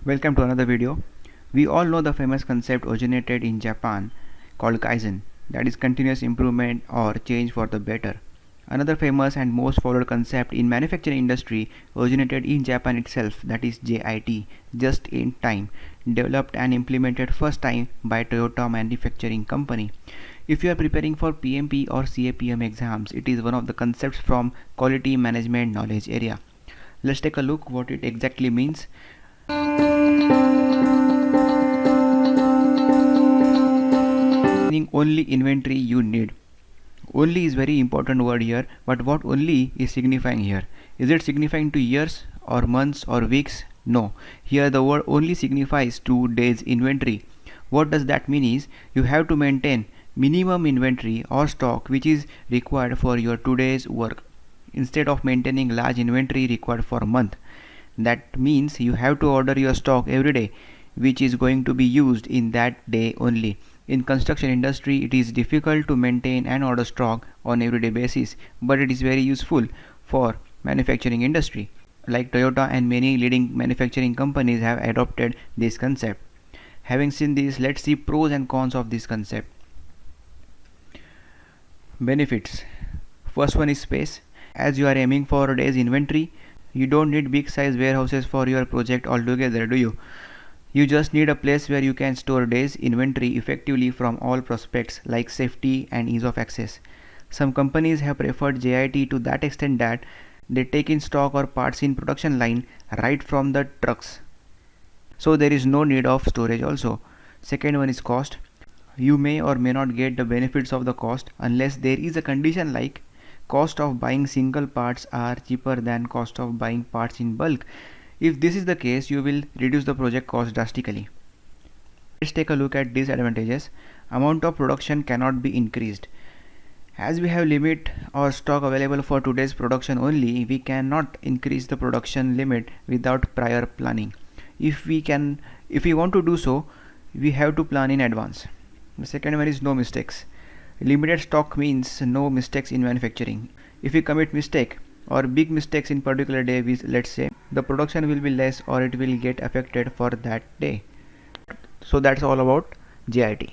Welcome to another video. We all know the famous concept originated in Japan called Kaizen, that is continuous improvement or change for the better. Another famous and most followed concept in manufacturing industry originated in Japan itself, that is JIT, just in time, developed and implemented first time by Toyota Manufacturing Company. If you are preparing for PMP or CAPM exams, it is one of the concepts from quality management knowledge area. Let's take a look what it exactly means. Only inventory you need. Only is very important word here, but what only is signifying here? Is it signifying to years or months or weeks? No. Here the word only signifies 2 days inventory. What does that mean is you have to maintain minimum inventory or stock which is required for your today's work instead of maintaining large inventory required for a month. That means you have to order your stock every day which is going to be used in that day only. In construction industry, it is difficult to maintain and order stock on everyday basis, but it is very useful for manufacturing industry. Like Toyota and many leading manufacturing companies have adopted this concept. Having seen this, let's see pros and cons of this concept. Benefits. First one is space. As you are aiming for a day's inventory, you don't need big size warehouses for your project altogether, do you? You just need a place where you can store days inventory effectively from all prospects like safety and ease of access. Some companies have preferred JIT to that extent that they take in stock or parts in production line right from the trucks. So there is no need of storage also. Second one is cost. You may or may not get the benefits of the cost unless there is a condition like cost of buying single parts are cheaper than cost of buying parts in bulk. If this is the case, you will reduce the project cost drastically. Let's take a look at disadvantages. Amount of production cannot be increased. As we have limit or stock available for today's production only, we cannot increase the production limit without prior planning. If we want to do so, we have to plan in advance. The second one is no mistakes. Limited stock means no mistakes in manufacturing. If we commit mistake or big mistakes in particular day, let's say the production will be less or it will get affected for that day. So that's all about JIT.